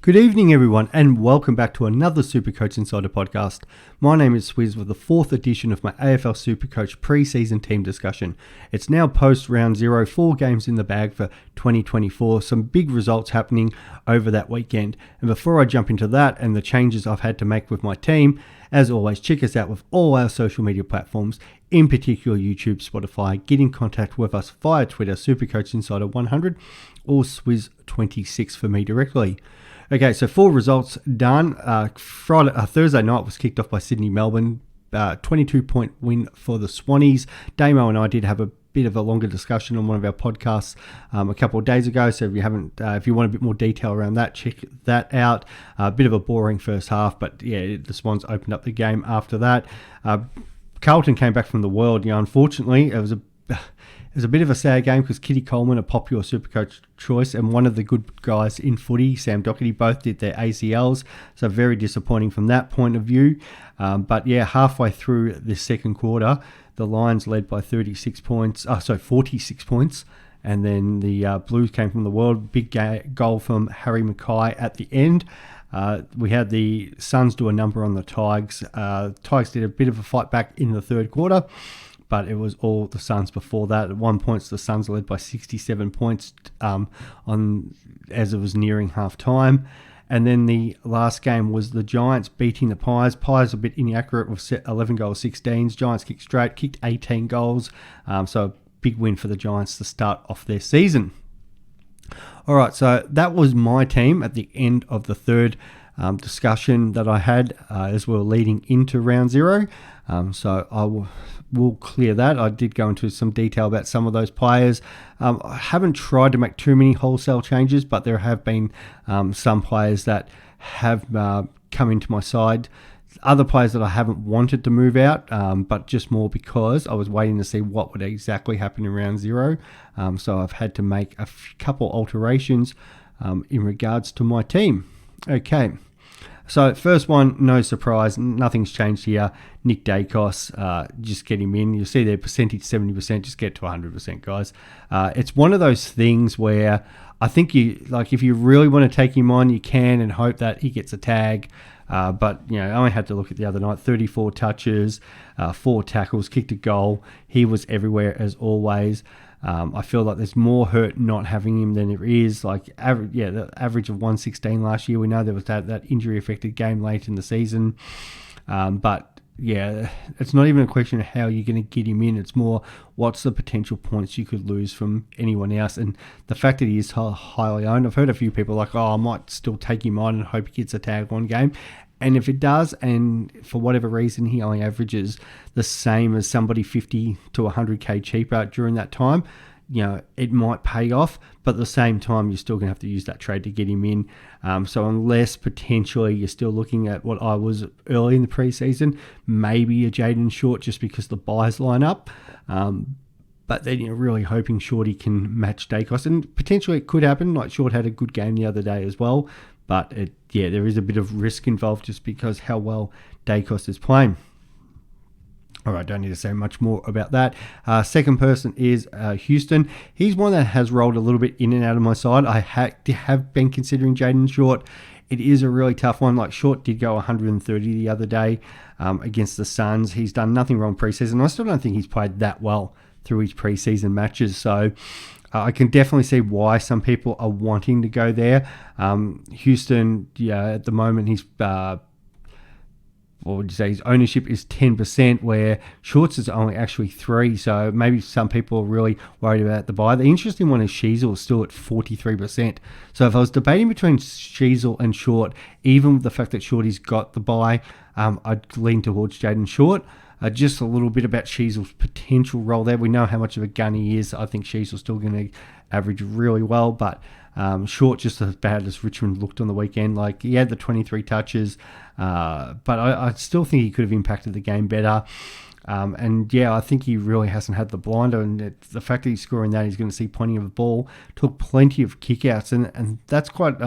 Good evening, everyone, and welcome back to another Supercoach Insider podcast. My name is Swiz with the fourth edition of my AFL Supercoach preseason team discussion. It's now post round 0, 4 games in the bag for 2024, some big results happening over that weekend. And before I jump into that and the changes I've had to make with my team, as always, check us out with all our social media platforms, in particular YouTube, Spotify. Get in contact with us via Twitter, Supercoach Insider 100 or Swiz26 for me directly. Okay, so 4 results done. Thursday night was kicked off by Sydney-Melbourne. 22-point win for the Swannies. Damo and I did have a bit of a longer discussion on one of our podcasts a couple of days ago. So if you want a bit more detail around that, check that out. A bit of a boring first half, but yeah, the Swans opened up the game after that. Carlton came back from the World. Unfortunately, it was a bit of a sad game because Kitty Coleman, a popular Supercoach choice, and one of the good guys in footy, Sam Doherty, both did their ACLs. So very disappointing from that point of view. But yeah, halfway through the second quarter, the Lions led by 46 points. And then the Blues came from the World. Big goal from Harry Mackay at the end. We had the Suns do a number on the Tigers. Tigers did a bit of a fight back in the third quarter, but it was all the Suns before that. At one point, the Suns led by 67 points as it was nearing half-time. And then the last game was the Giants beating the Pies. Pies a bit inaccurate with 11 goals, 16s. Giants kicked straight, kicked 18 goals. So a big win for the Giants to start off their season. All right, so that was my team at the end of the third discussion that I had as we were leading into round 0. So I will clear that. I did go into some detail about some of those players. I haven't tried to make too many wholesale changes, but there have been some players that have come into my side. Other players that I haven't wanted to move out, but just more because I was waiting to see what would exactly happen in round 0. So I've had to make a couple alterations in regards to my team. Okay, so first one, no surprise, nothing's changed here. Nick Dacos, just get him in. You'll see their percentage 70%, just get to 100%, guys. It's one of those things where I think if you really want to take him on, you can and hope that he gets a tag. But, I only had to look at the other night, 34 touches, 4 tackles, kicked a goal. He was everywhere as always. I feel like there's more hurt not having him than there is. The average of 116 last year. We know there was that injury-affected game late in the season. But, yeah, it's not even a question of how you're going to get him in. It's more what's the potential points you could lose from anyone else. And the fact that he is highly owned, I've heard a few people I might still take him on and hope he gets a tag one game. And if it does, and for whatever reason he only averages the same as somebody 50 to 100k cheaper during that time, it might pay off. But at the same time, you're still going to have to use that trade to get him in. So unless potentially you're still looking at what I was early in the preseason, maybe a Jaden Short just because the buys line up. But then you're really hoping Shorty can match Dacos. And potentially it could happen. Like Short had a good game the other day as well. But there is a bit of risk involved just because how well Dacos is playing. All right, don't need to say much more about that. Second person is Houston. He's one that has rolled a little bit in and out of my side. I have been considering Jaden Short. It is a really tough one. Like Short did go 130 the other day against the Suns. He's done nothing wrong preseason. I still don't think he's played that well through his preseason matches. So I can definitely see why some people are wanting to go there. Houston, at the moment, his ownership is 10%, where Shorts is only actually 3%. So maybe some people are really worried about the buy. The interesting one is Sheasel is still at 43%. So if I was debating between Sheasel and Short, even with the fact that Shorty's got the buy, I'd lean towards Jaden Short. Just a little bit about Sheasel's potential role there. We know how much of a gun he is. I think Sheasel's still going to average really well, but Short just as bad as Richmond looked on the weekend. Like he had the 23 touches, but I still think he could have impacted the game better. I think he really hasn't had the blinder, and the fact that he's scoring that, he's going to see plenty of the ball. Took plenty of kickouts, and that's quite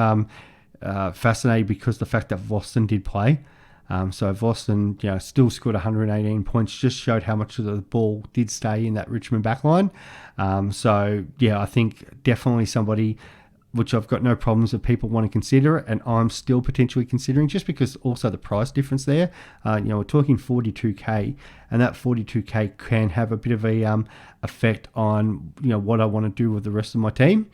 fascinating because the fact that Voston did play. So Voston, still scored 118 points, just showed how much of the ball did stay in that Richmond backline. I think definitely somebody which I've got no problems if people want to consider it, and I'm still potentially considering, just because also the price difference there. We're talking 42k, and that 42k can have a bit of a effect on what I want to do with the rest of my team.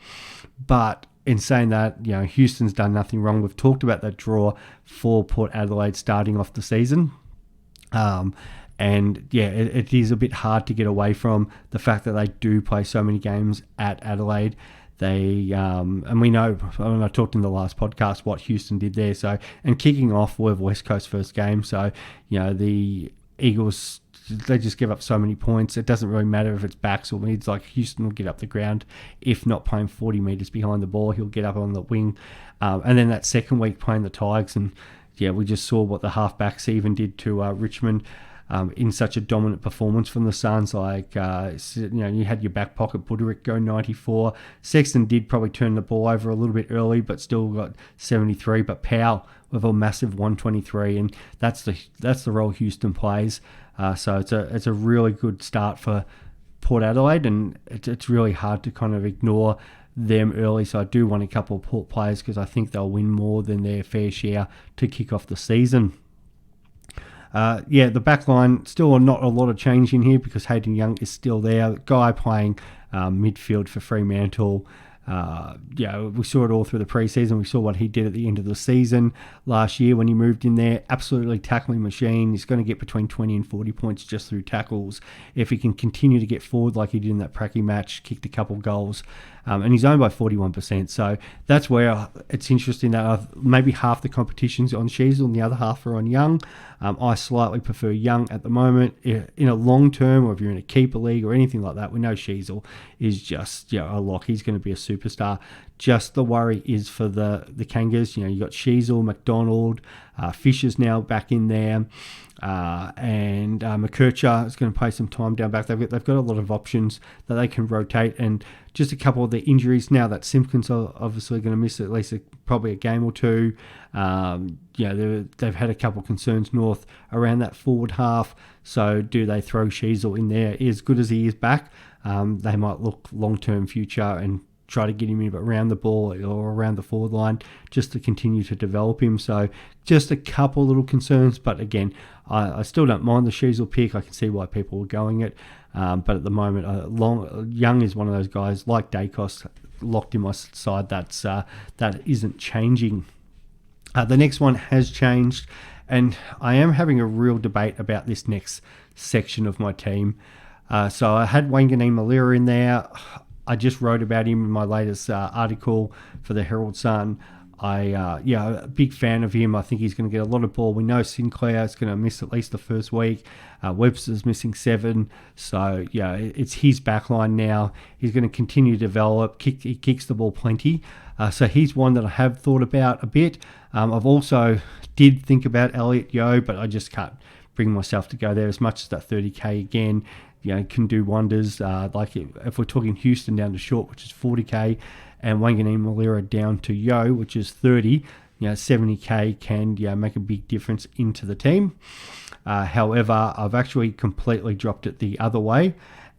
But in saying that, Houston's done nothing wrong. We've talked about that draw for Port Adelaide starting off the season. It is a bit hard to get away from the fact that they do play so many games at Adelaide. And we know, when I talked in the last podcast, what Houston did there. So, and kicking off with West Coast first game. So, the Eagles, they just give up so many points. It doesn't really matter if it's backs or mids. Like, Houston will get up the ground. If not playing 40 metres behind the ball, he'll get up on the wing. And then that second week playing the Tigers, and we just saw what the halfbacks even did to Richmond. In such a dominant performance from the Suns. Like, you had your back pocket Buderick go 94. Sexton did probably turn the ball over a little bit early, but still got 73. But Powell with a massive 123, and that's the role Houston plays. So it's a really good start for Port Adelaide, and it's really hard to kind of ignore them early. So I do want a couple of Port players because I think they'll win more than their fair share to kick off the season. The back line, still not a lot of change in here because Hayden Young is still there. Guy playing midfield for Fremantle. We saw it all through the preseason. We saw what he did at the end of the season last year when he moved in there. Absolutely tackling machine. He's going to get between 20 and 40 points just through tackles. If he can continue to get forward like he did in that Pracky match, kicked a couple goals. And he's owned by 41%. So that's where it's interesting that maybe half the competition's on Sheasel and the other half are on Young. I slightly prefer Young at the moment. In a long term, or if you're in a keeper league or anything like that, we know Sheasel is just a lock. He's going to be a superstar. Just the worry is for the Kangas. You got Sheasel, McDonald, Fisher's now back in there. And McKercher is going to play some time down back. They've got a lot of options that they can rotate, and just a couple of the injuries now that Simpkins are obviously going to miss at least probably a game or two. They've had a couple of concerns north around that forward half. So do they throw Sheasel in there? As good as he is back, they might look long-term future and try to get him in around the ball or around the forward line just to continue to develop him. So just a couple little concerns, but again, I still don't mind the Sheasel pick. I can see why people are going it. But at the moment, Young is one of those guys like Dacos locked in my side. That isn't changing. The next one has changed, and I am having a real debate about this next section of my team. So I had Wanganeen Malira in there. I just wrote about him in my latest article for the Herald Sun. A big fan of him. I think he's going to get a lot of ball. We know Sinclair is going to miss at least the first week. Webster's missing 7. So, it's his backline now. He's going to continue to develop. He kicks the ball plenty. So he's one that I have thought about a bit. I've also did think about Elliot Yeo, but I just can't bring myself to go there as much as that 30k again. Can do wonders. Like if we're talking Houston down to short, which is 40k, and Wanganeen Malira down to Yo, which is 30, 70k can make a big difference into the team. However, I've actually completely dropped it the other way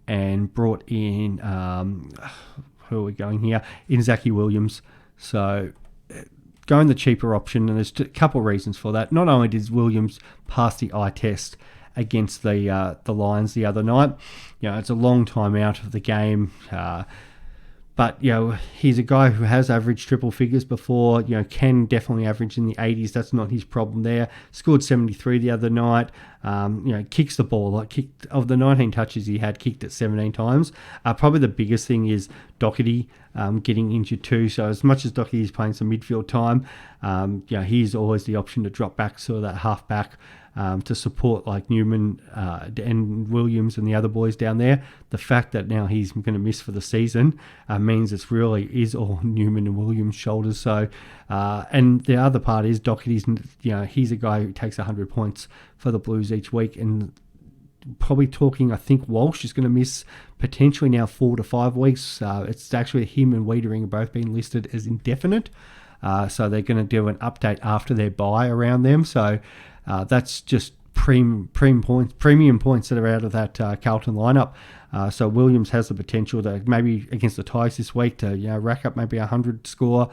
and brought in, who are we going here? In Zachy Williams. So going the cheaper option, and there's a couple of reasons for that. Not only did Williams pass the eye test against the Lions the other night, it's a long time out of the game. But, he's a guy who has averaged triple figures before, can definitely average in the 80s. That's not his problem there. Scored 73 the other night. Kicks the ball. Of the 19 touches he had, kicked it 17 times. Probably the biggest thing is Doherty getting injured too. So as much as Doherty is playing some midfield time, he's always the option to drop back, sort of that half back, to support like Newman and Williams and the other boys down there. The fact that now he's going to miss for the season means it's really is all Newman and Williams' shoulders. So, and the other part is Doherty's, he's a guy who takes 100 points for the Blues each week, and probably talking, I think Walsh is going to miss potentially now 4 to 5 weeks. It's actually him and Wiedering are both being listed as indefinite. So they're going to do an update after their bye around them. So that's just premium points that are out of that Carlton lineup. So Williams has the potential to maybe against the Tigers this week to rack up maybe 100 score.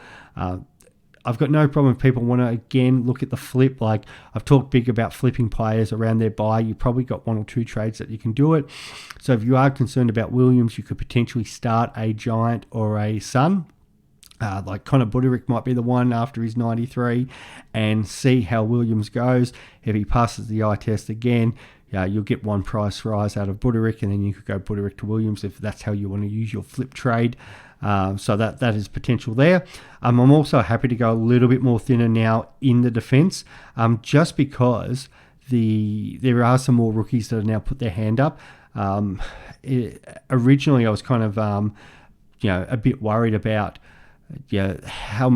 I've got no problem if people want to, again, look at the flip. Like, I've talked big about flipping players around their bye. You probably got one or two trades that you can do it. So if you are concerned about Williams, you could potentially start a Giant or a Sun. Like Connor Buderick might be the one after his 93, and see how Williams goes. If he passes the eye test again, you'll get one price rise out of Buderick, and then you could go Buderick to Williams if that's how you want to use your flip trade. So that is potential there. I'm also happy to go a little bit more thinner now in the defence, just because there are some more rookies that have now put their hand up. Originally, I was kind of a bit worried about how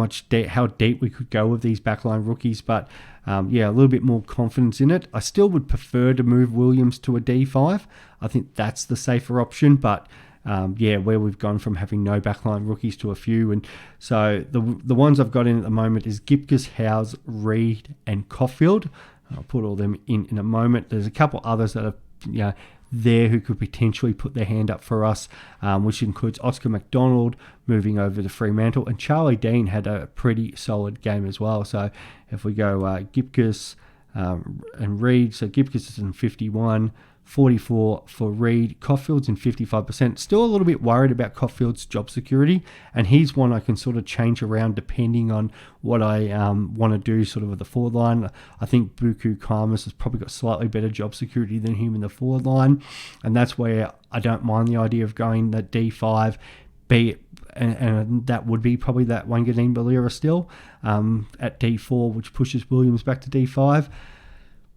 deep we could go with these backline rookies, but a little bit more confidence in it. I still would prefer to move Williams to a D5. I think that's the safer option, but where we've gone from having no backline rookies to a few. And so the ones I've got in at the moment is Gipkus, Howes, Reid, and Caulfield. I'll put all them in a moment. There's a couple others that are there who could potentially put their hand up for us, which includes Oscar McDonald moving over to Fremantle, and Charlie Dean had a pretty solid game as well. So if we go Gipkus and Reid, so Gipkus is in 51, 44 for Reid. Caulfield's in 55%. Still a little bit worried about Caulfield's job security, and he's one I can sort of change around depending on what I want to do sort of with the forward line. I think Buku Khamis has probably got slightly better job security than him in the forward line, and that's where I don't mind the idea of going the D5, and that would be probably that Wanganeen Balira still at D4, which pushes Williams back to D5.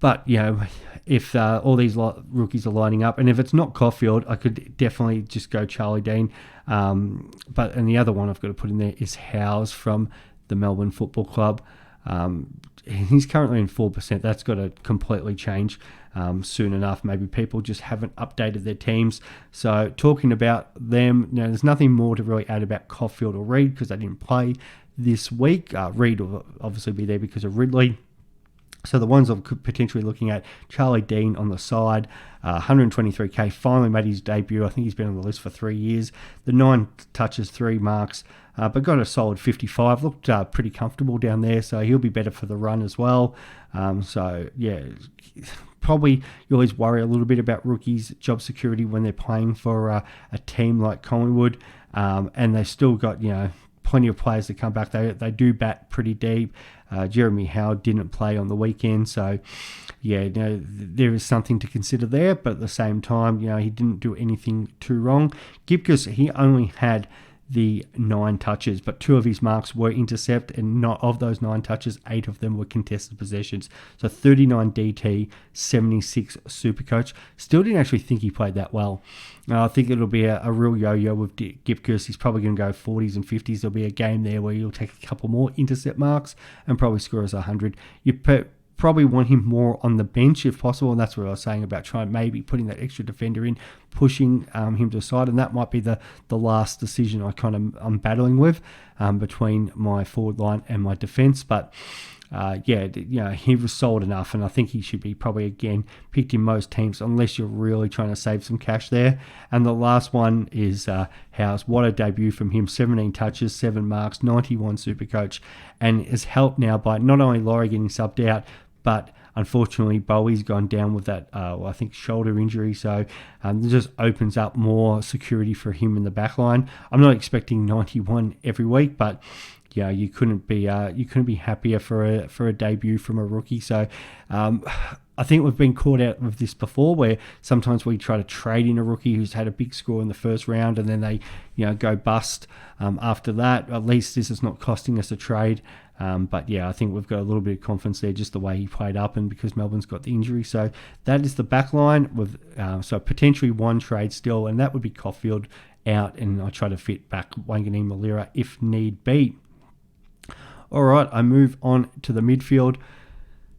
But, if all these rookies are lining up, and if it's not Caulfield, I could definitely just go Charlie Dean. And the other one I've got to put in there is Howes from the Melbourne Football Club. He's currently in 4%. That's got to completely change soon enough. Maybe people just haven't updated their teams. So talking about them, there's nothing more to really add about Caulfield or Reid because they didn't play this week. Reid will obviously be there because of Ridley. So the ones I'm potentially looking at, Charlie Dean on the side, 123k, finally made his debut. I think he's been on the list for 3 years. The 9 touches, 3 marks, but got a solid 55. Looked pretty comfortable down there, so he'll be better for the run as well. Probably you always worry a little bit about rookies' job security when they're playing for a team like Collingwood, and they still got, plenty of players to come back. They do bat pretty deep. Jeremy Howard didn't play on the weekend, so there is something to consider there. But at the same time, he didn't do anything too wrong. Gipkus, he only had the 9 touches, but 2 of his marks were intercept, and not of those 9 touches, 8 of them were contested possessions. So 39 DT, 76 Supercoach. Still didn't actually think he played that well. I think it'll be a real yo-yo with Gipkus. He's probably going to go 40s and 50s. There'll be a game there where he'll take a couple more intercept marks and probably score us 100. You probably want him more on the bench if possible, and that's what I was saying about trying maybe putting that extra defender in, pushing him to the side, and that might be the last decision I'm battling with between my forward line and my defence. But he was sold enough, and I think he should be probably again picked in most teams unless you're really trying to save some cash there. And the last one is Howes. What a debut from him. 17 touches, 7 marks, 91 Supercoach, and is helped now by not only Laurie getting subbed out, but unfortunately Bowie's gone down with that I think shoulder injury, so it just opens up more security for him in the back line. I'm not expecting 91 every week, but you couldn't be happier for a debut from a rookie. So I think we've been caught out with this before, where sometimes we try to trade in a rookie who's had a big score in the first round, and then they go bust after that. At least this is not costing us a trade. But I think we've got a little bit of confidence there, just the way he played up, and because Melbourne's got the injury. So that is the back line with so potentially one trade still, and that would be Caulfield out, and I try to fit back Wanganeen Malira if need be. All right, I move on to the midfield.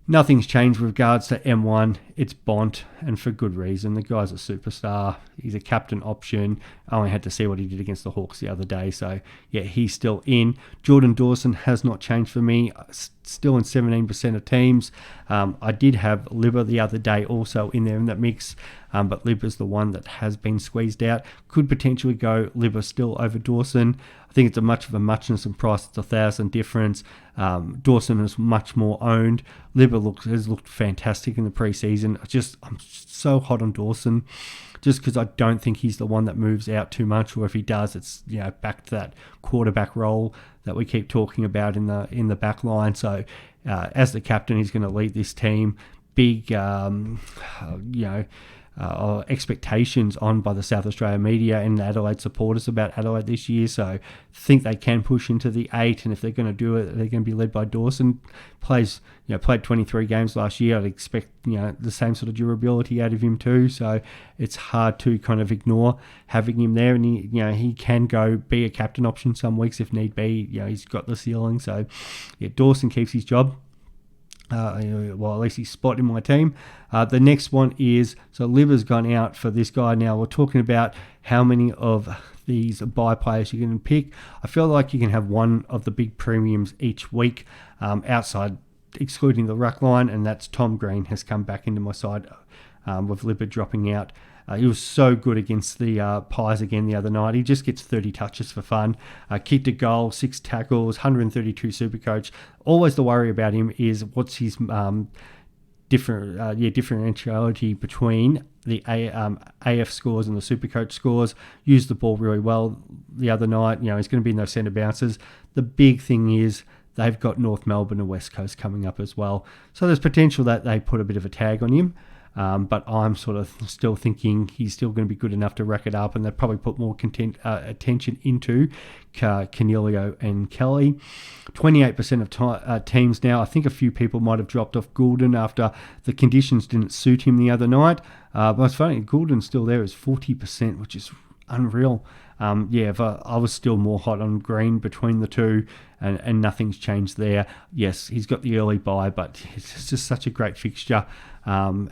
Nothing's changed with regards to M1. It's Bont, and for good reason. The guy's a superstar. He's a captain option. I only had to see what he did against the Hawks the other day. So, he's still in. Jordan Dawson has not changed for me. still in 17% of teams. I did have Libba the other day also in there in that mix, but Libba's the one that has been squeezed out. Could potentially go Libba still over Dawson. I think it's a much of a muchness in price. It's 1,000 difference. Dawson is much more owned. Libba has looked fantastic in the preseason. I'm so hot on Dawson, just because I don't think he's the one that moves out too much, or if he does, it's back to that quarterback role that we keep talking about in the back line. So as the captain, he's going to lead this team. Big expectations on by the South Australia media and Adelaide supporters about Adelaide this year, so think they can push into the 8, and if they're going to do it, they're going to be led by Dawson. Played 23 games last year. I'd expect the same sort of durability out of him too, so it's hard to kind of ignore having him there, and he can go be a captain option some weeks if need be. He's got the ceiling, so Dawson keeps his job. Well, at least he's spot in my team. The next one is, so Libba's gone out for this guy. Now we're talking about how many of these buy players you can pick. I feel like you can have one of the big premiums each week, outside excluding the ruck line, and that's Tom Green has come back into my side with Libba dropping out. He was so good against the Pies again the other night. He just gets 30 touches for fun. Kicked a goal, 6 tackles, 132 Supercoach. Always the worry about him is what's his differentiality between the AF scores and the Supercoach scores. Used the ball really well the other night. He's going to be in those centre bounces. The big thing is they've got North Melbourne and West Coast coming up as well. So there's potential that they put a bit of a tag on him. But I'm sort of still thinking he's still going to be good enough to rack it up, and they'll probably put more attention into Canelio and Kelly. 28% of teams now. I think a few people might have dropped off Goulden after the conditions didn't suit him the other night. But it's funny, Goulden's still there as 40%, which is unreal. If I was still more hot on Green between the two, and nothing's changed there. Yes, he's got the early buy, but it's just such a great fixture. And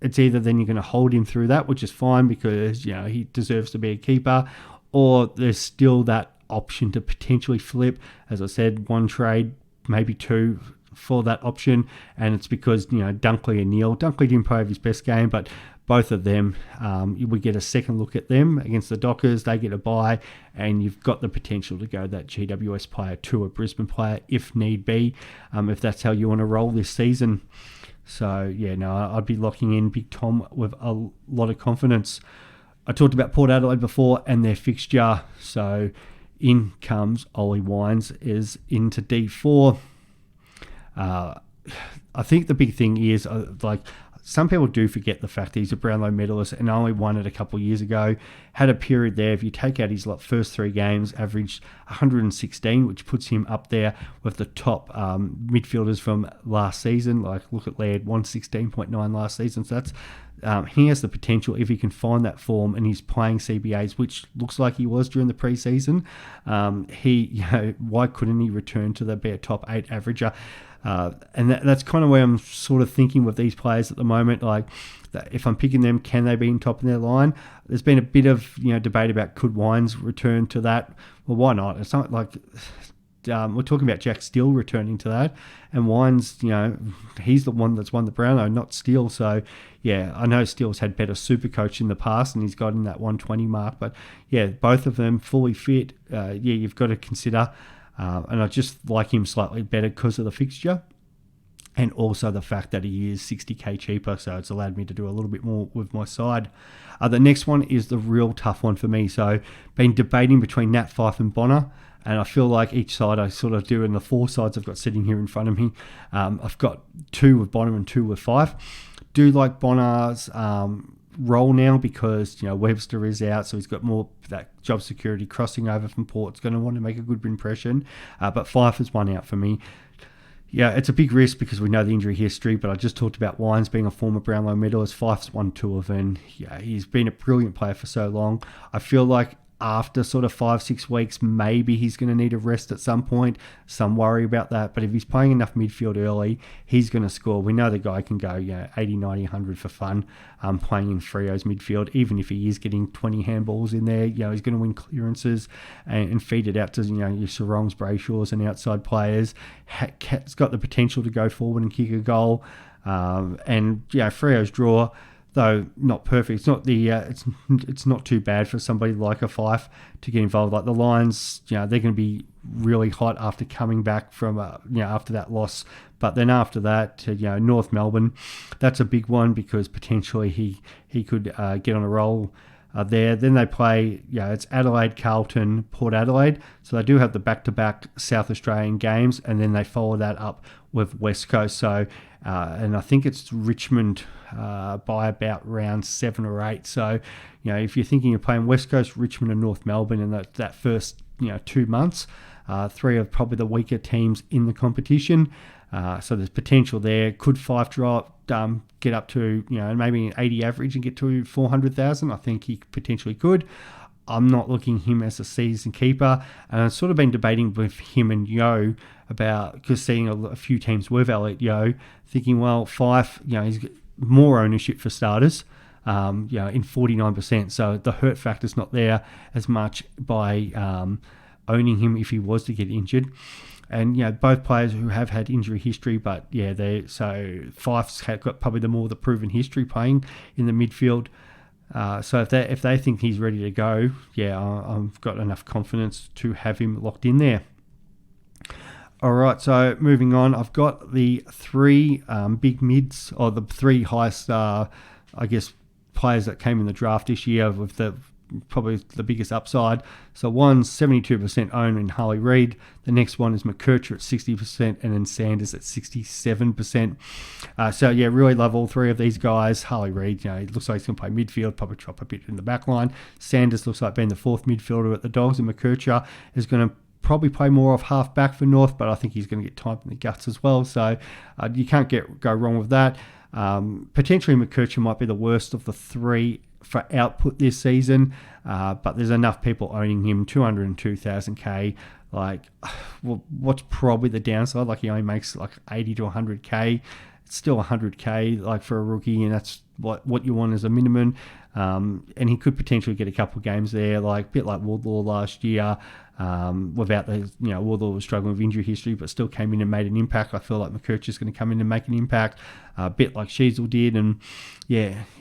it's either then you're going to hold him through that, which is fine because he deserves to be a keeper, or there's still that option to potentially flip. As I said, one trade, maybe two for that option, and it's because Dunkley and Neil. Dunkley didn't play his best game, but both of them, we get a second look at them against the Dockers. They get a bye, and you've got the potential to go that GWS player to a Brisbane player if need be, if that's how you want to roll this season. So, I'd be locking in Big Tom with a lot of confidence. I talked about Port Adelaide before and their fixture. So, in comes Ollie Wines is into D4. I think the big thing is, some people do forget the fact that he's a Brownlow medalist and only won it a couple of years ago. Had a period there, if you take out his first 3 games, averaged 116, which puts him up there with the top midfielders from last season. Look at Laird, 116.9 last season. So that's he has the potential, if he can find that form and he's playing CBAs, which looks like he was during the preseason. Why couldn't he return to be a top 8 averager? And that's kind of where I'm sort of thinking with these players at the moment. If I'm picking them, can they be in top in their line? There's been a bit of debate about could Wines return to that. Well, why not? It's not like we're talking about Jack Steele returning to that, and Wines, he's the one that's won the Brownlow, not Steele. So I know Steele's had better Supercoach in the past, and he's got in that 120 mark. But both of them fully fit. You've got to consider. And I just like him slightly better because of the fixture, and also the fact that he is 60k cheaper, so it's allowed me to do a little bit more with my side. The next one is the real tough one for me. So been debating between Nat Fyfe and Bonner, and I feel like each side I sort of do in the 4 sides I've got sitting here in front of me. I've got 2 with Bonner and 2 with Fyfe. Do like Bonner's role now because Webster is out, so he's got more that job security crossing over from Port's going to want to make a good impression, but Fyfe is one out for me. It's a big risk because we know the injury history, but I just talked about Wines being a former Brownlow medalist. Fyfe's won 2 of them. He's been a brilliant player for so long. I feel like after sort of 5-6 weeks, maybe he's going to need a rest at some point. Some worry about that. But if he's playing enough midfield early, he's going to score. We know the guy can go 80, 90, 100 for fun playing in Freo's midfield. Even if he is getting 20 handballs in there, he's going to win clearances and feed it out to your Sarongs, Brayshaws and outside players. He's got the potential to go forward and kick a goal. And Freo's draw, though not perfect, it's not too bad for somebody like a Fife to get involved. Like the Lions, they're going to be really hot after coming back from after that loss. But then after that, North Melbourne, that's a big one because potentially he could get on a roll there. Then they play, it's Adelaide, Carlton, Port Adelaide. So they do have the back-to-back South Australian games, and then they follow that up with West Coast. So, and I think it's Richmond by about round 7 or 8. So, if you're thinking of playing West Coast, Richmond and North Melbourne in that first 2 months, 3 of probably the weaker teams in the competition. So there's potential there. Could Fife get up to maybe an 80 average and get to 400,000? I think he potentially could. I'm not looking him as a season keeper, and I've sort of been debating with him and Yo about, because seeing a few teams with Elliot Yo, thinking, well, Fife, he's got more ownership for starters, in 49%. So the hurt factor's not there as much by owning him if he was to get injured. And both players who have had injury history, but Fife's got probably the proven history playing in the midfield. So if they think he's ready to go, I've got enough confidence to have him locked in there. All right, so moving on, I've got the 3 big mids, or the 3 highest, players that came in the draft this year with probably the biggest upside. So one's 72% owned in Harley Reid. The next one is McKercher at 60%, and then Sanders at 67%. Really love all 3 of these guys. Harley Reid, it looks like he's going to play midfield, probably drop a bit in the back line. Sanders looks like being the 4th midfielder at the Dogs, and McKercher is going to probably play more off half back for North, but I think he's going to get time in the guts as well. So you can't go wrong with that. Potentially McKercher might be the worst of the 3 for output this season, but there's enough people owning him. 202,000k. What's probably the downside? He only makes 80 to 100k. It's still 100k for a rookie, and that's what you want as a minimum. And he could potentially get a couple of games there, a bit like Wardlaw last year. Without Wardlaw was struggling with injury history, but still came in and made an impact. I feel like McKercher's going to come in and make an impact, a bit like Sheasel did. And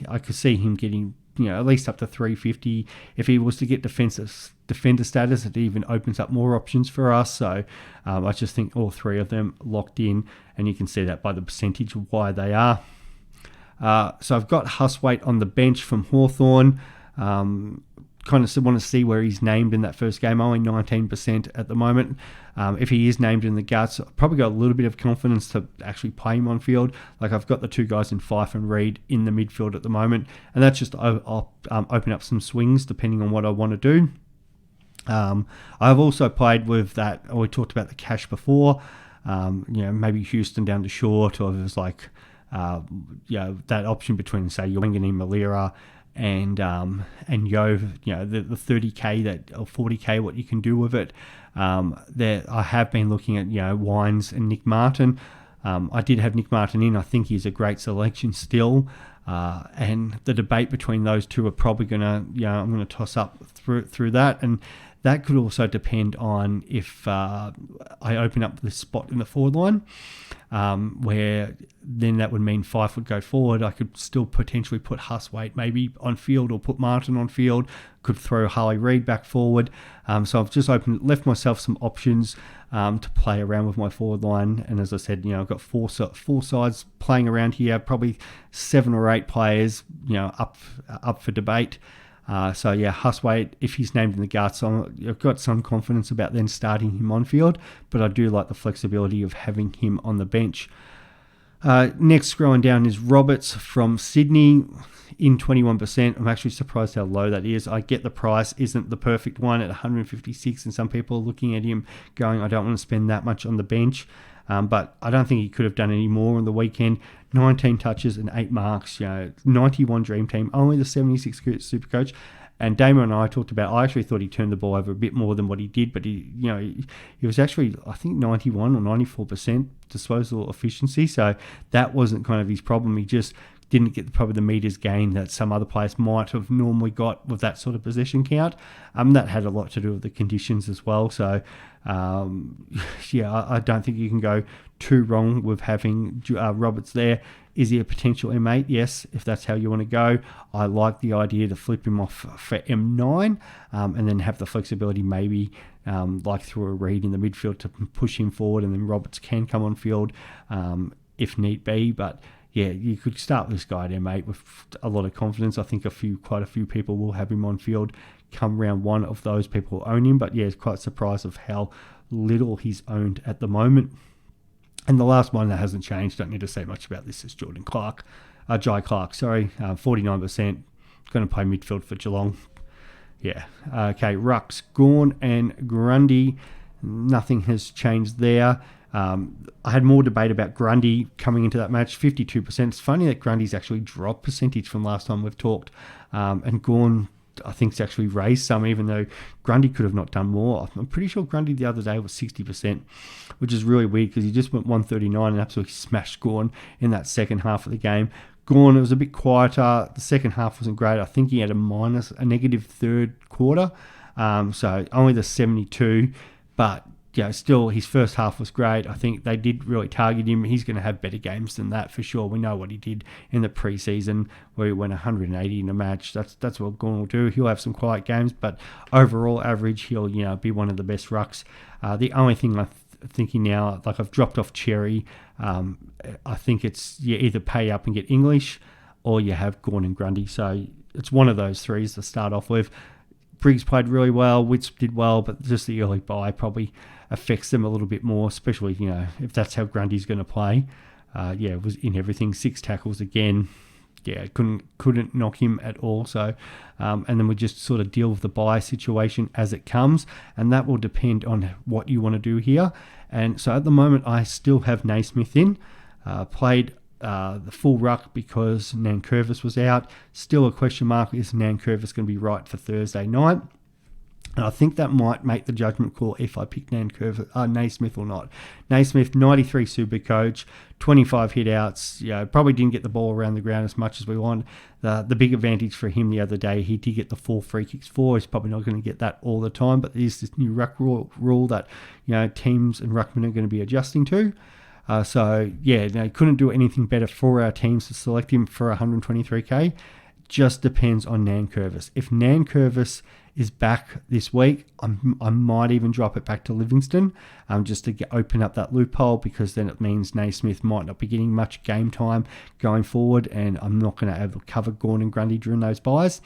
I could see him getting at least up to 350. If he was to get defender status, it even opens up more options for us. So I just think all 3 of them locked in, and you can see that by the percentage of why they are. So I've got Huswaite on the bench from Hawthorn. Kind of want to see where he's named in that first game. Only 19% at the moment. If he is named in the guts, I've probably got a little bit of confidence to actually play him on field. I've got the 2 guys in Fife and Reid in the midfield at the moment, and that's just I'll open up some swings depending on what I want to do. I've also played with that. We talked about the cash before. Maybe Houston down to short, or there's that option between, say, Wanganeen, Malira and Yo, the 30k or 40k, what you can do with it. I have been looking at Wines and Nick Martin. I did have Nick Martin in. I think he's a great selection still. And the debate between those 2 are probably going to, I'm going to toss up through that. And that could also depend on if I open up the spot in the forward line, where then that would mean Fife would go forward. I could still potentially put Huswaite maybe on field, or put Martin on field. Could throw Harley Reid back forward. So I've just left myself some options to play around with my forward line. And as I said, I've got four sides playing around here, probably 7 or 8 players, up for debate. Huswaite, if he's named in the guts, I've got some confidence about then starting him on field, but I do like the flexibility of having him on the bench. Next, scrolling down, is Roberts from Sydney in 21%. I'm actually surprised how low that is. I get the price isn't the perfect one at 156, and some people are looking at him going, I don't want to spend that much on the bench. But I don't think he could have done any more on the weekend. 19 touches and 8 marks, 91 Dream Team, only the 76 Supercoach. And Damon and I talked about, I actually thought he turned the ball over a bit more than what he did, but he was actually, I think, 91 or 94% disposal efficiency. So that wasn't kind of his problem. He just didn't get probably the meters gained that some other players might have normally got with that sort of possession count. That had a lot to do with the conditions as well. So, I don't think you can go too wrong with having Roberts there. Is he a potential M8? Yes, if that's how you want to go. I like the idea to flip him off for M9 and then have the flexibility maybe like through a read in the midfield to push him forward, and then Roberts can come on field if need be. But yeah, you could start this guy at M8 with a lot of confidence. I think quite a few people will have him on field come round one of those people who own him. But yeah, it's quite surprised of how little he's owned at the moment. And the last one that hasn't changed, don't need to say much about this, is Jai Clark, 49%. Going to play midfield for Geelong. Yeah. Okay, Rucks, Gawn and Grundy. Nothing has changed there. I had more debate about Grundy coming into that match, 52%. It's funny that Grundy's actually dropped percentage from last time we've talked. And Gawn, I think, has actually raised some, even though Grundy could have not done more. I'm pretty sure Grundy the other day was 60%, which is really weird because he just went 139 and absolutely smashed Gawn in that second half of the game. Gawn, it was a bit quieter. The second half wasn't great. I think he had a negative third quarter. So only the 72, but still his first half was great. I think they did really target him. He's going to have better games than that for sure. We know what he did in the preseason where he went 180 in a match. That's what Gawn will do. He'll have some quiet games, but overall average, he'll be one of the best rucks. The only thing I'm thinking now, like I've dropped off Cherry. I think it's you either pay up and get English, or you have Gawn and Grundy. So it's one of those threes to start off with. Briggs played really well. Witts did well, but just the early bye probably affects them a little bit more, especially, if that's how Grundy's going to play. It was in everything. 6 tackles again. Yeah, couldn't knock him at all. So, and then we just sort of deal with the bye situation as it comes, and that will depend on what you want to do here. And so at the moment, I still have Naismith in. Played the full ruck because Nankervis was out. Still a question mark, is Nankervis going to be right for Thursday night? And I think that might make the judgment call if I pick Naismith or not. Naismith, 93 Supercoach, 25 hit-outs. Probably didn't get the ball around the ground as much as we want. The big advantage for him the other day, he did get the 4 free kicks for. He's probably not going to get that all the time, but there's this new ruck rule that teams and ruckmen are going to be adjusting to. They couldn't do anything better for our teams to select him for 123k. Just depends on Nankervis. If Nankervis is back this week, I might even drop it back to Livingston just to open up that loophole, because then it means Naismith might not be getting much game time going forward, and I'm not going to be able to cover Gawn and Grundy during those buys.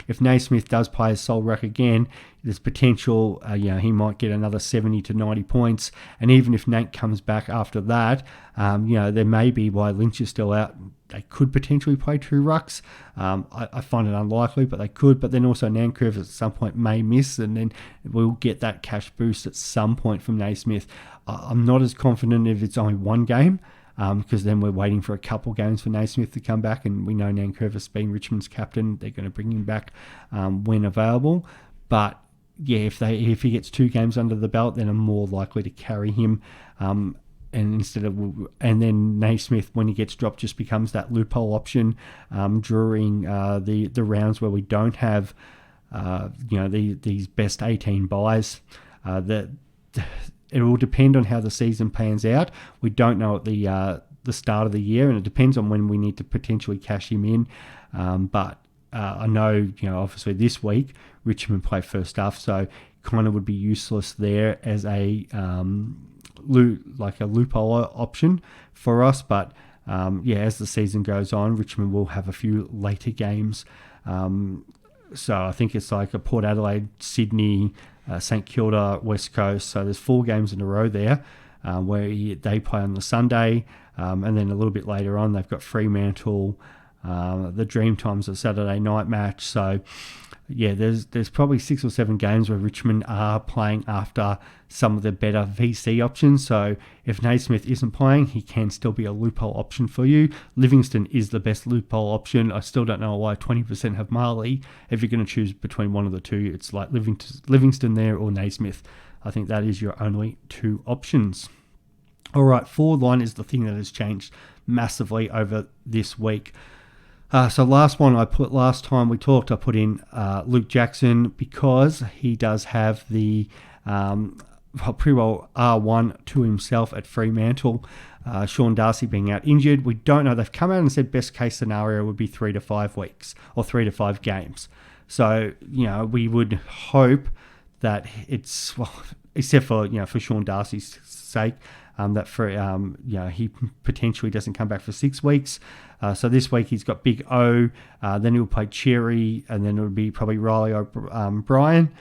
If Naismith does play as sole ruck again, there's potential he might get another 70 to 90 points, and even if Nate comes back after that, there may be, while Lynch is still out, they could potentially play 2 rucks. I find it unlikely, but they could. But then also Nankervis at some point may miss, and then we'll get that cash boost at some point from Naismith. I'm not as confident if it's only one game, because then we're waiting for a couple games for Naismith to come back, and we know Nankervis being Richmond's captain, they're going to bring him back when available. But yeah, if he gets 2 games under the belt, then I'm more likely to carry him. And then Naismith, when he gets dropped, just becomes that loophole option during the rounds where we don't have these best 18 buys. That it will depend on how the season pans out. We don't know at the start of the year, and it depends on when we need to potentially cash him in. But I know, obviously this week Richmond play first half, so kind of would be useless there as a loophole option for us. But as the season goes on, Richmond will have a few later games. So I think it's like a Port Adelaide, Sydney, St Kilda, West Coast. So there's 4 games in a row there where they play on the Sunday, and then a little bit later on they've got Fremantle, The Dreamtime's a Saturday night match. So, yeah, there's probably 6 or 7 games where Richmond are playing after some of the better VC options. So if Naismith isn't playing, he can still be a loophole option for you. Livingston is the best loophole option. I still don't know why 20% have Marley. If you're going to choose between one of the two, it's like Livingston there or Naismith. I think that is your only 2 options. All right, forward line is the thing that has changed massively over this week. So last time we talked, I put in Luke Jackson because he does have the pretty well R1 to himself at Fremantle. Sean Darcy being out injured. We don't know. They've come out and said best case scenario would be 3 to 5 weeks or 3 to 5 games. So, we would hope that it's, except for, for Sean Darcy's sake, that he potentially doesn't come back for 6 weeks. So this week he's got Big O, then he'll play Cherry, and then it would be probably Riley O'Brien.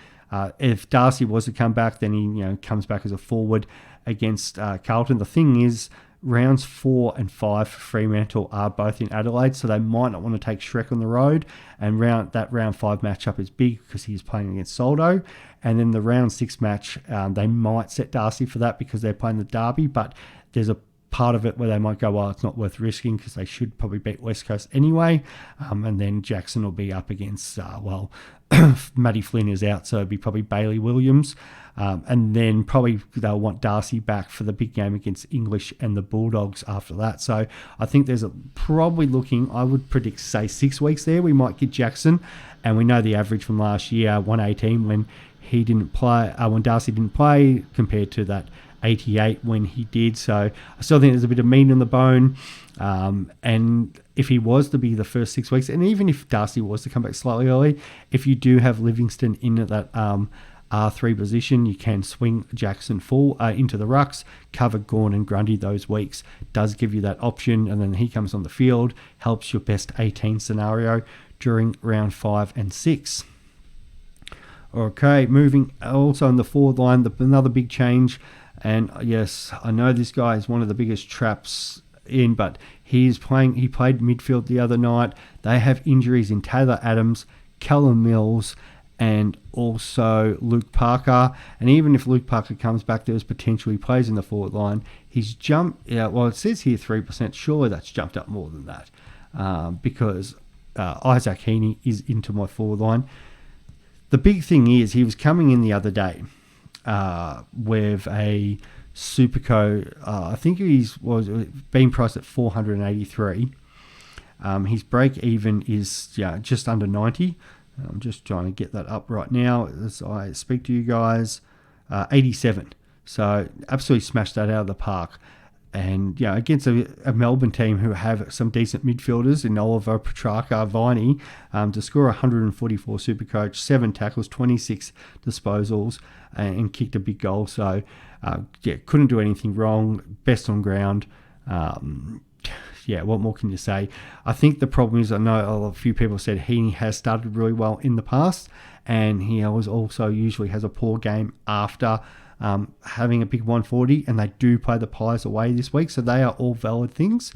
If Darcy was to come back, then he comes back as a forward against Carlton. The thing is, rounds 4 and 5 for Fremantle are both in Adelaide, so they might not want to take Shrek on the road. And round 5 matchup is big because he's playing against Soldo. And then the round 6 match, they might set Darcy for that because they're playing the Derby, but there's a part of it where they might go, well, it's not worth risking because they should probably beat West Coast anyway. And then Jackson will be up against, Matty Flynn is out, so it'll be probably Bailey Williams. And then probably they'll want Darcy back for the big game against English and the Bulldogs after that. So I think there's I would predict, say, 6 weeks there. We might get Jackson. And we know the average from last year, 118 when he didn't play, when Darcy didn't play, compared to that 88 when he did. So I still think there's a bit of meat on the bone. And if he was to be the first 6 weeks, and even if Darcy was to come back slightly early, if you do have Livingston in at that R3 position, you can swing Jackson full into the rucks, cover Gawn and Grundy those weeks. Does give you that option, and then he comes on the field, helps your best 18 scenario during round 5 and 6. Okay, moving also on the forward line, another big change. And yes, I know this guy is one of the biggest traps in, but he played midfield the other night. They have injuries in Taylor Adams, Callum Mills, and also Luke Parker. And even if Luke Parker comes back, there's potential he plays in the forward line. He's jumped, it says here 3%. Surely that's jumped up more than that because Isaac Heaney is into my forward line. The big thing is he was coming in the other day with a Supercoach. I think was being priced at 483. His break even is just under 90. I'm just trying to get that up right now as I speak to you guys. 87. So absolutely smashed that out of the park. And against a Melbourne team who have some decent midfielders in Oliver, Petrarca, Viney, to score 144 Supercoach, 7 tackles, 26 disposals, and kicked a big goal. So, couldn't do anything wrong. Best on ground. What more can you say? I think the problem is, I know a few people said he has started really well in the past, and he also usually has a poor game after having a big 140, and they do play the Pies away this week, so they are all valid things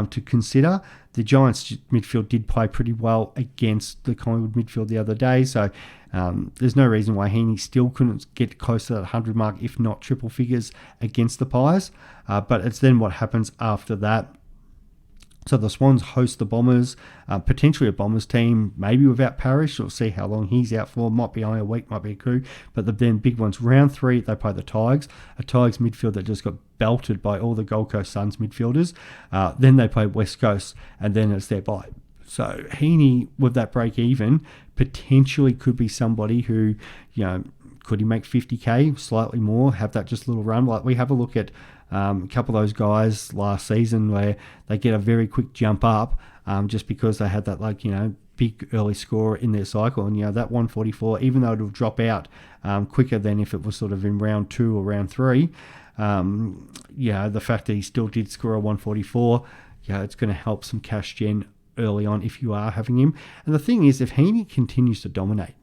to consider. The Giants midfield did play pretty well against the Collingwood midfield the other day, so there's no reason why Heaney still couldn't get close to that 100 mark, if not triple figures, against the Pies. But it's then what happens after that. So the Swans host the Bombers, potentially a Bombers team, maybe without Parrish. We'll see how long he's out for. Might be only a week, might be a coup. But then big ones, round 3, they play the Tigers. A Tigers midfield that just got belted by all the Gold Coast Suns midfielders. Then they play West Coast, and then it's their bye. So Heaney, with that break even, potentially could be somebody who, could he make 50k, slightly more, have that just little run. Like we have a look at a couple of those guys last season where they get a very quick jump up just because they had that big early score in their cycle. And that 144, even though it'll drop out quicker than if it was sort of in round 2 or round 3, the fact that he still did score a 144, it's going to help some cash gen early on if you are having him. And the thing is, if Heaney continues to dominate,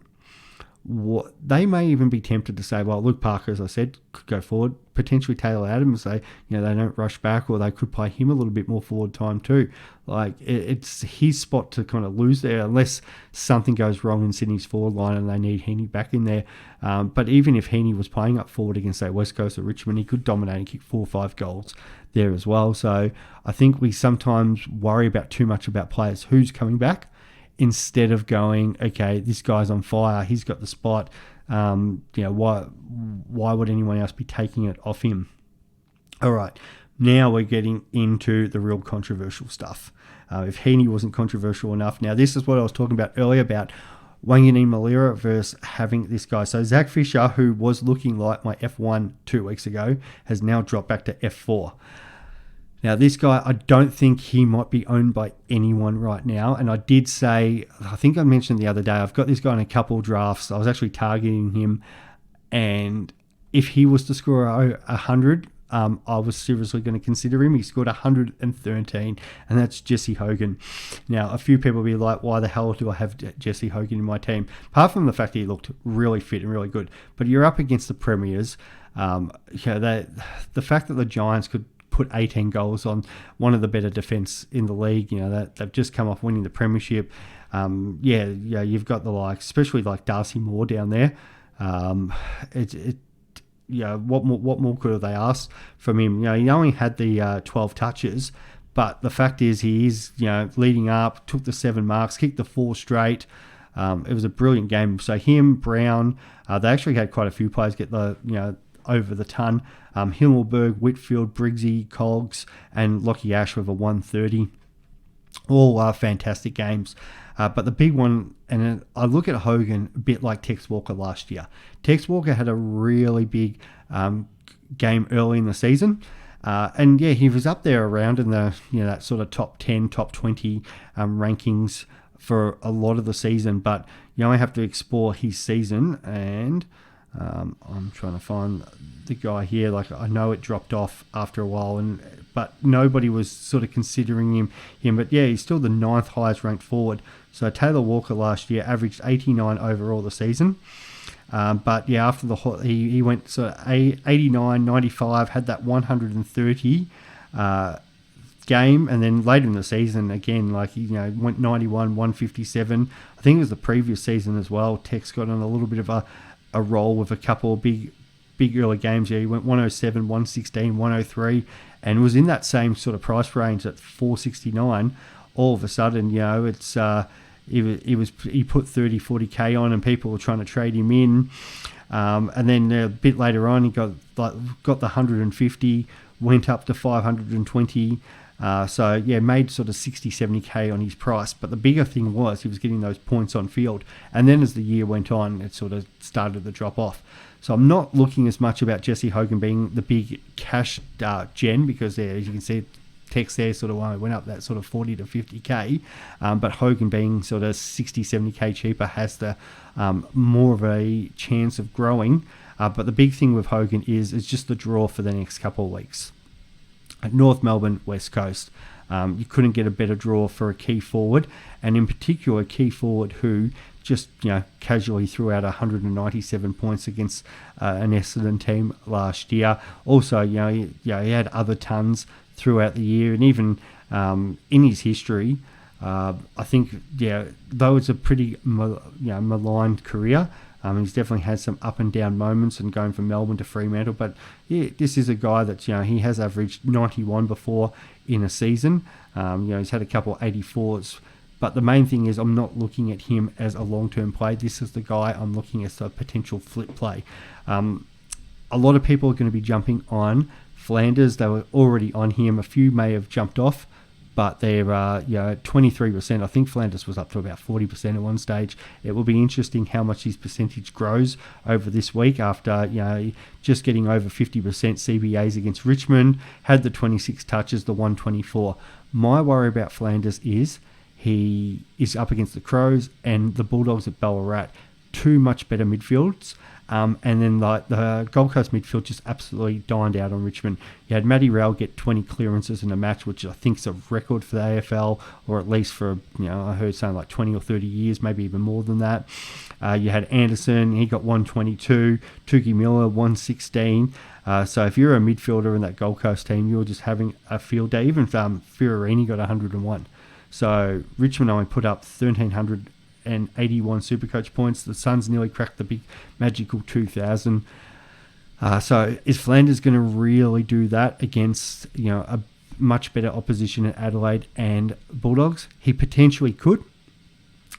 they may even be tempted to say, well, Luke Parker, as I said, could go forward. Potentially Taylor Adams, they don't rush back, or they could play him a little bit more forward time too. Like it's his spot to kind of lose there, unless something goes wrong in Sydney's forward line and they need Heaney back in there. But even if Heaney was playing up forward against, say, West Coast or Richmond, he could dominate and kick 4 or 5 goals there as well. So I think we sometimes worry about too much about players who's coming back, instead of going, okay, this guy's on fire, he's got the spot. Why would anyone else be taking it off him? All right, now we're getting into the real controversial stuff. If Heaney wasn't controversial enough, now this is what I was talking about earlier about Wanganeen Malira versus having this guy. So Zach Fisher, who was looking like my F1 2 weeks ago, has now dropped back to F4. Now, this guy, I don't think he might be owned by anyone right now. And I did say, I think I mentioned the other day, I've got this guy in a couple drafts. I was actually targeting him. And if he was to score 100, I was seriously going to consider him. He scored 113, and that's Jesse Hogan. Now, a few people will be like, why the hell do I have Jesse Hogan in my team? Apart from the fact that he looked really fit and really good. But you're up against the Premiers. The fact that the Giants could put 18 goals on one of the better defence in the league, that they've just come off winning the premiership. You've got the likes, especially like Darcy Moore down there. What more could have they asked from him? He only had the 12 touches, but the fact is he is leading up, took the 7 marks, kicked the 4 straight. It was a brilliant game. So him, Brown, they actually had quite a few players get the over the ton. Himmelberg, Whitfield, Briggsy, Cogs, and Lockie Ash with a 130. All are fantastic games. But the big one, and I look at Hogan a bit like Tex Walker last year. Tex Walker had a really big game early in the season. He was up there around in the that sort of top 10, top 20 rankings for a lot of the season. But you only have to explore his season, and I'm trying to find the guy here. Like, I know it dropped off after a while, but nobody was sort of considering him. But yeah, he's still the 9th highest ranked forward. So Taylor Walker last year averaged 89 overall the season. But yeah, after he went sort of 89, 95, had that 130 game, and then later in the season again, went 91, 157. I think it was the previous season as well. Tex got on a little bit of a roll with a couple of big early games. Yeah, he went 107, 116, 103, and was in that same sort of price range at 469. All of a sudden, he put 30, 40k on, and people were trying to trade him in. And then a bit later on, he got the 150, went up to 520. Made sort of 60, 70k on his price. But the bigger thing was he was getting those points on field. And then as the year went on, it sort of started to drop off. So I'm not looking as much about Jesse Hogan being the big cash gen, because as you can see, Tex there sort of went up that sort of 40 to 50k. But Hogan being sort of 60, 70k cheaper has the more of a chance of growing. But the big thing with Hogan is just the draw for the next couple of weeks. At North Melbourne, West Coast, you couldn't get a better draw for a key forward, and in particular a key forward who just casually threw out 197 points against an Essendon team last year. Also, he had other tons throughout the year, and even in his history, I think though it's a pretty maligned career. He's definitely had some up and down moments, and going from Melbourne to Fremantle. But yeah, this is a guy that he has averaged 91 before in a season. He's had a couple 84s. But the main thing is I'm not looking at him as a long-term play. This is the guy I'm looking at as a potential flip play. A lot of people are going to be jumping on Flanders. They were already on him. A few may have jumped off, but they're 23%. I think Flanders was up to about 40% at one stage. It will be interesting how much his percentage grows over this week after just getting over 50% CBAs against Richmond, had the 26 touches, the 124. My worry about Flanders is he is up against the Crows and the Bulldogs at Ballarat. two much better midfields. And then like the Gold Coast midfield just absolutely dined out on Richmond. You had Matty Rowell get 20 clearances in a match, which I think is a record for the AFL, or at least for, I heard something like 20 or 30 years, maybe even more than that. You had Anderson, he got 122, Tuki Miller 116. So if you're a midfielder in that Gold Coast team, you're just having a field day. Even Fiorini got 101. So Richmond only put up 1,381 Supercoach points. The Suns nearly cracked the big magical 2,000. So is Flanders going to really do that against a much better opposition at Adelaide and Bulldogs? He potentially could.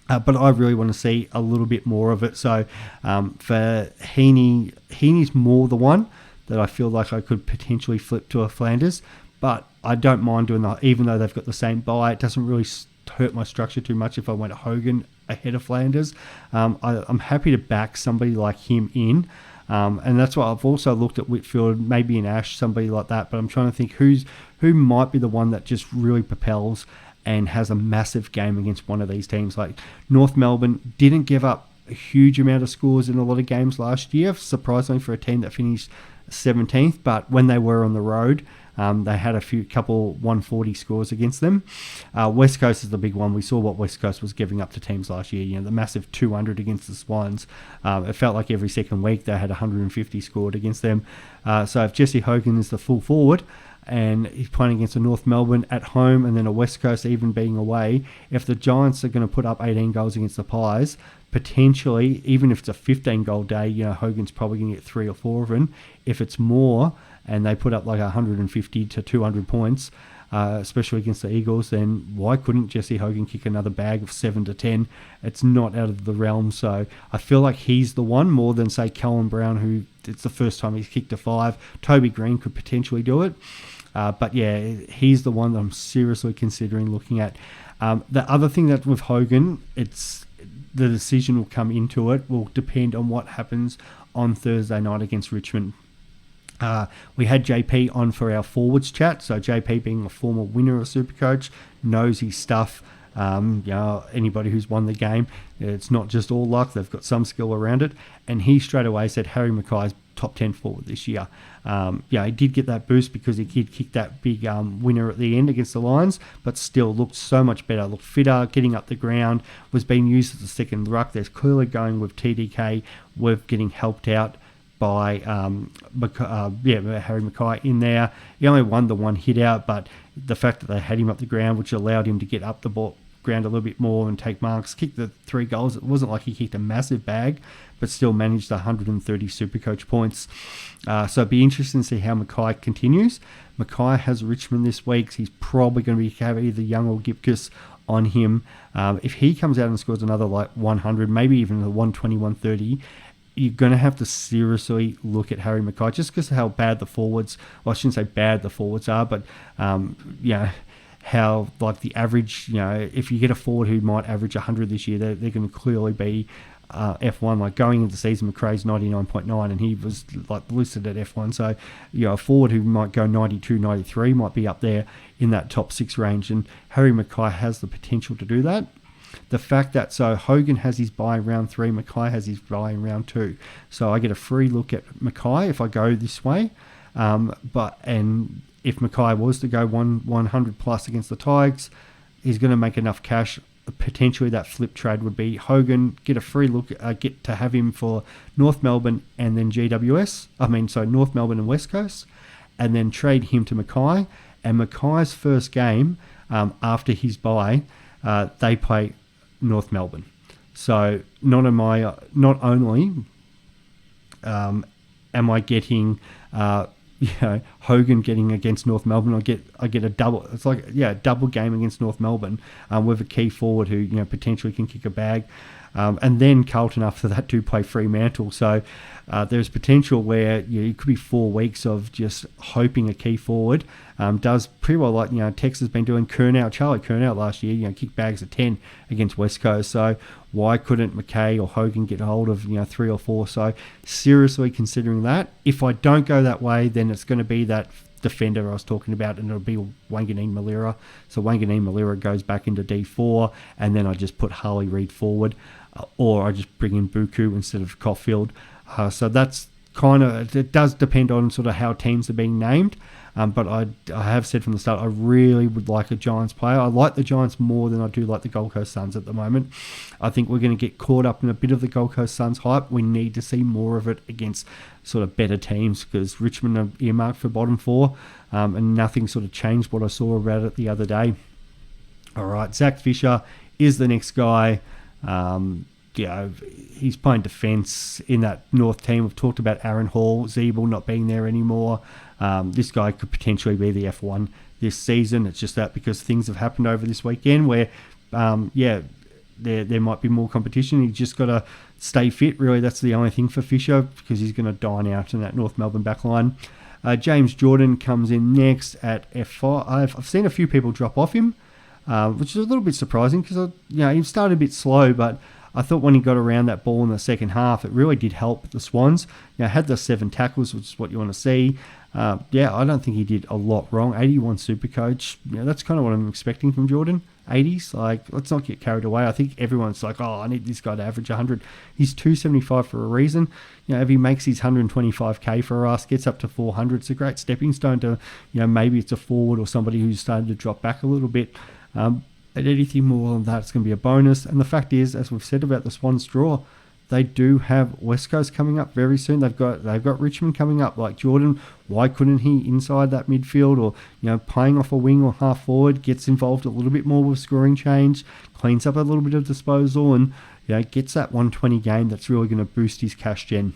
But I really want to see a little bit more of it. So for Heaney's more the one that I feel like I could potentially flip to a Flanders. But I don't mind doing that, even though they've got the same bye. It doesn't really hurt my structure too much if I went Hogan ahead of Flanders. I'm happy to back somebody like him in. And that's why I've also looked at Whitfield, maybe an Ash, somebody like that. But I'm trying to think who might be the one that just really propels and has a massive game against one of these teams. Like North Melbourne didn't give up a huge amount of scores in a lot of games last year, surprisingly for a team that finished 17th. But when they were on the road, they had couple 140 scores against them. West Coast is the big one. We saw what West Coast was giving up to teams last year. The massive 200 against the Swans. It felt like every second week they had 150 scored against them. So if Jesse Hogan is the full forward and he's playing against a North Melbourne at home and then a West Coast even being away, if the Giants are going to put up 18 goals against the Pies, potentially, even if it's a 15-goal day, Hogan's probably going to get 3 or 4 of them. If it's more and they put up like 150 to 200 points, especially against the Eagles, then why couldn't Jesse Hogan kick another bag of 7 to 10? It's not out of the realm. So I feel like he's the one more than, say, Callum Brown, who it's the first time he's kicked a 5. Toby Green could potentially do it. But yeah, he's the one that I'm seriously considering looking at. The other thing that with Hogan, the decision will come into it, will depend on what happens on Thursday night against Richmond. We had JP on for our forwards chat. So JP, being a former winner of Supercoach, knows his stuff. Anybody who's won the game, it's not just all luck. They've got some skill around it. And he straight away said Harry Mackay's top 10 forward this year. He did get that boost because he did kick that big winner at the end against the Lions, but still looked so much better, looked fitter, getting up the ground, was being used as a second ruck. There's clearly going with TDK, with getting helped out by Harry Mackay in there. He only won the one hit out, but the fact that they had him up the ground, which allowed him to get up the ground a little bit more and take marks, kick the 3 goals. It wasn't like he kicked a massive bag, but still managed 130 Supercoach points. So it'd be interesting to see how Mackay continues. Mackay has Richmond this week. So he's probably going to have either Young or Gipkus on him. If he comes out and scores another like 100, maybe even a 120, 130, you're going to have to seriously look at Harry Mackay just because of how bad the forwards, well, I shouldn't say bad the forwards are, but how like the average, if you get a forward who might average 100 this year, they're going to clearly be F1. Like going into the season, McRae's 99.9 and he was like listed at F1. So a forward who might go 92, 93 might be up there in that top 6 range, and Harry Mackay has the potential to do that. The fact that Hogan has his bye in round 3, Mackay has his bye in round 2, so I get a free look at Mackay if I go this way. And if Mackay was to go 100 plus against the Tigers, he's going to make enough cash. Potentially that flip trade would be Hogan, get a free look, get to have him for North Melbourne and then North Melbourne and West Coast, and then trade him to Mackay. And Mackay's first game after his bye, they play North Melbourne. So not only am I getting Hogan getting against North Melbourne, I get a double. It's like a double game against North Melbourne with a key forward who potentially can kick a bag. And then Carlton after that do play Fremantle. So there's potential where it could be 4 weeks of just hoping a key forward does pretty well like Tex has been doing. Charlie Curnow last year, kick bags of 10 against West Coast. So why couldn't McKay or Hogan get hold of 3 or 4? So seriously considering that. If I don't go that way, then it's going to be that defender I was talking about, and it'll be Wanganeen Malira. So Wanganeen Malira goes back into D4, and then I just put Harley Reid forward, or I just bring in Buku instead of Caulfield. So that's kind of, it does depend on sort of how teams are being named. But I have said from the start, I really would like a Giants player. I like the Giants more than I do like the Gold Coast Suns at the moment. I think we're going to get caught up in a bit of the Gold Coast Suns hype. We need to see more of it against sort of better teams, because Richmond are earmarked for bottom 4, and nothing sort of changed what I saw about it the other day. All right, Zach Fisher is the next guy. He's playing defence in that North team. We've talked about Aaron Hall, Zeeble not being there anymore. This guy could potentially be the F1 this season. It's just that because things have happened over this weekend where, there might be more competition. He's just got to stay fit. Really, that's the only thing for Fisher, because he's going to dine out in that North Melbourne backline. James Jordan comes in next at F5. I've seen a few people drop off him, which is a little bit surprising because he started a bit slow, but I thought when he got around that ball in the second half, it really did help the Swans. Had the 7 tackles, which is what you want to see. I don't think he did a lot wrong. 81 Supercoach. That's kind of what I'm expecting from Jordan. 80s. Let's not get carried away. I think everyone's like, I need this guy to average 100. He's 275 for a reason. If he makes his 125k for us, gets up to 400, it's a great stepping stone to, maybe it's a forward or somebody who's starting to drop back a little bit. At anything more than that, it's going to be a bonus. And the fact is, as we've said about the Swans draw, they do have West Coast coming up very soon. They've got Richmond coming up. Like Jordan, why couldn't he inside that midfield, or playing off a wing or half forward, gets involved a little bit more with scoring change, cleans up a little bit of disposal, and gets that 120 game that's really going to boost his cash gen.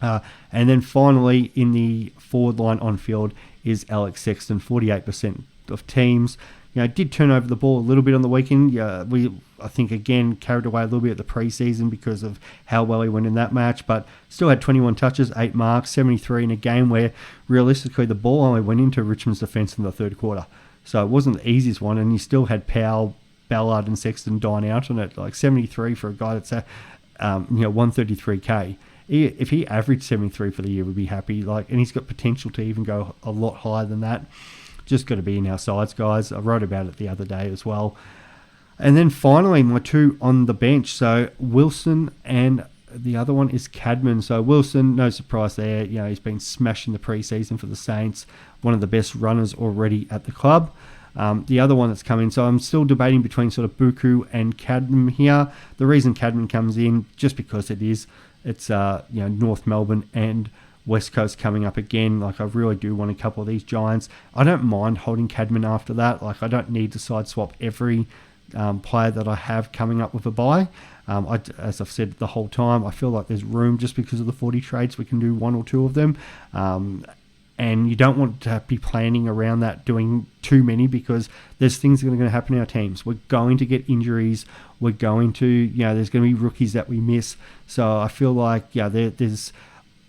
And then finally, in the forward line on field is Alex Sexton. 48% of teams. Did turn over the ball a little bit on the weekend. I think, again, carried away a little bit at the preseason because of how well he went in that match, but still had 21 touches, 8 marks, 73 in a game where realistically the ball only went into Richmond's defence in the third quarter. So it wasn't the easiest one, and he still had Powell, Ballard and Sexton dine out on it. 73 for a guy that's at 133k. If he averaged 73 for the year, we'd be happy. And he's got potential to even go a lot higher than that. Just got to be in our sides, guys. I wrote about it the other day as well. And then finally, my 2 on the bench. So Wilson, and the other one is Cadman. So Wilson, no surprise there. He's been smashing the preseason for the Saints. One of the best runners already at the club. The other one that's come in, so I'm still debating between sort of Buku and Cadman here. The reason Cadman comes in, just because it's North Melbourne and West Coast coming up again. I really do want a couple of these Giants. I don't mind holding Cadman after that. I don't need to side swap every player that I have coming up with a buy. As I've said the whole time, I feel like there's room just because of the 40 trades. We can do 1 or 2 of them. And you don't want to be planning around that, doing too many, because there's things that are going to happen in our teams. We're going to get injuries. We're going to, there's going to be rookies that we miss. So I feel like, there's...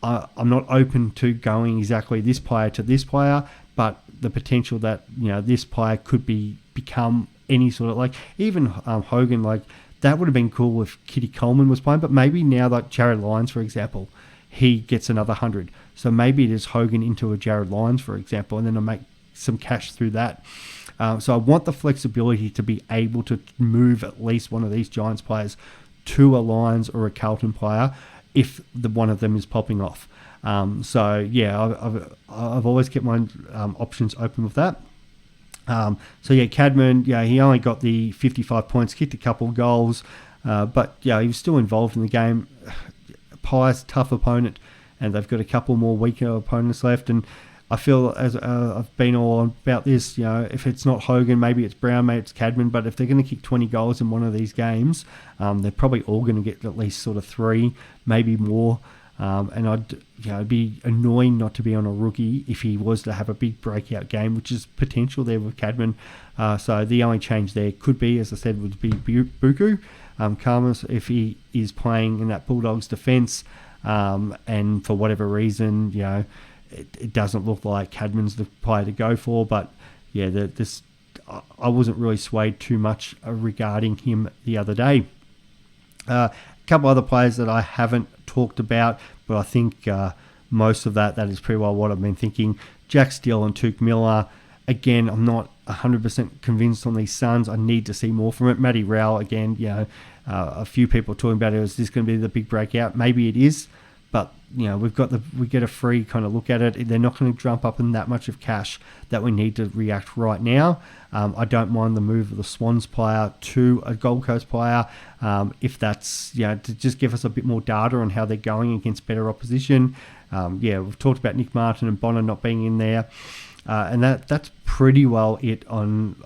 I'm not open to going exactly this player to this player, but the potential that this player could become any sort of even Hogan, that would have been cool if Kitty Coleman was playing, but maybe now Jared Lyons, for example, he gets another 100. So maybe it is Hogan into a Jared Lyons, for example, and then I make some cash through that. So I want the flexibility to be able to move at least one of these Giants players to a Lions or a Carlton player if one of them is popping off. I've always kept my options open with that. Cadman, he only got the 55 points, kicked a couple of goals, but he was still involved in the game. Pies, tough opponent, and they've got a couple more weaker opponents left, and I feel, as I've been all on about this, if it's not Hogan, maybe it's Brown, maybe it's Cadman, but if they're going to kick 20 goals in one of these games, they're probably all going to get at least sort of 3, maybe more. And it'd be annoying not to be on a rookie if he was to have a big breakout game, which is potential there with Cadman. So the only change there could be, as I said, would be Buku. Karmas, if he is playing in that Bulldogs defence, and for whatever reason, it doesn't look like Cadman's the player to go for, but I wasn't really swayed too much regarding him the other day. A couple other players that I haven't talked about, but I think most of that is pretty well what I've been thinking. Jack Steele and Tuke Miller. Again, I'm not 100% convinced on these Suns. I need to see more from it. Matty Rowell, again, a few people talking about it. Is this going to be the big breakout? Maybe it is, but we get a free kind of look at it. They're not going to jump up in that much of cash that we need to react right now. I don't mind the move of the Swans player to a Gold Coast player, if that's to just give us a bit more data on how they're going against better opposition. We've talked about Nick Martin and Bonner not being in there. And that's pretty well it on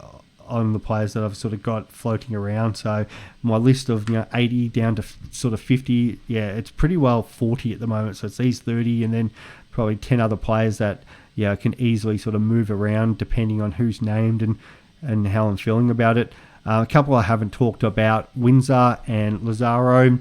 the players that I've sort of got floating around. So my list of 80 down to sort of 50, it's pretty well 40 at the moment. So it's these 30 and then probably 10 other players that can easily sort of move around depending on who's named and how I'm feeling about it. A couple I haven't talked about, Windsor and Lazaro.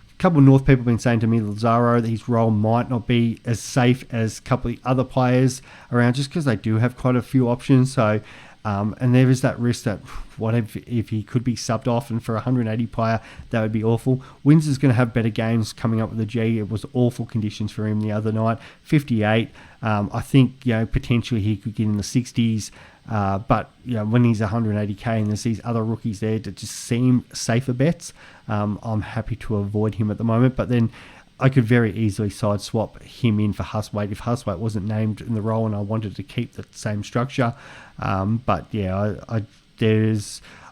A couple of North people have been saying to me, Lazaro, that his role might not be as safe as a couple of other players around just because they do have quite a few options. So, and there is that risk that what if he could be subbed off, and for a 180 player, that would be awful. Windsor's going to have better games coming up with the G. It was awful conditions for him the other night. 58. I think, potentially he could get in the 60s. But when he's 180k and there's these other rookies there that just seem safer bets, I'm happy to avoid him at the moment. But then I could very easily side swap him in for Huswaite if Huswaite wasn't named in the role and I wanted to keep the same structure. But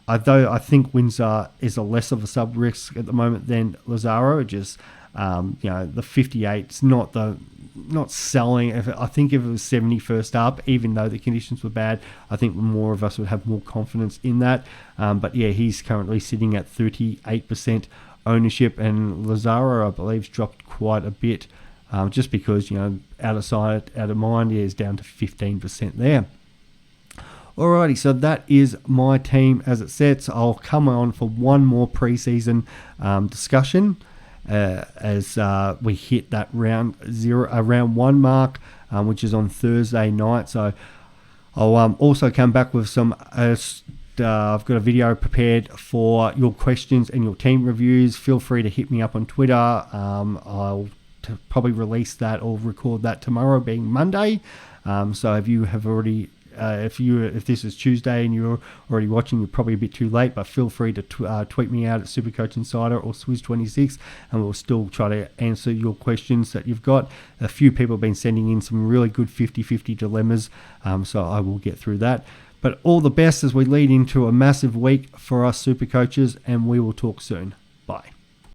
although I think Windsor is a less of a sub risk at the moment than Lazaro, just the 58's not selling. I think if it was 70 first up, even though the conditions were bad, I think more of us would have more confidence in that. But he's currently sitting at 38% ownership, and Lazaro, I believe, dropped quite a bit, just because, out of sight, out of mind, is down to 15% there. Alrighty, so that is my team as it sets. I'll come on for one more preseason discussion as we hit that round one mark, which is on Thursday night. So I'll also come back with some. I've got a video prepared for your questions and your team reviews. Feel free to hit me up on Twitter. I'll probably release that or record that tomorrow, being Monday. So if you have already. If this is Tuesday and you're already watching, you're probably a bit too late, but feel free to tweet me out at Supercoach Insider or Swiz26, and we'll still try to answer your questions that you've got. A few people have been sending in some really good 50-50 dilemmas, so I will get through that. But all the best as we lead into a massive week for us Supercoaches, and we will talk soon.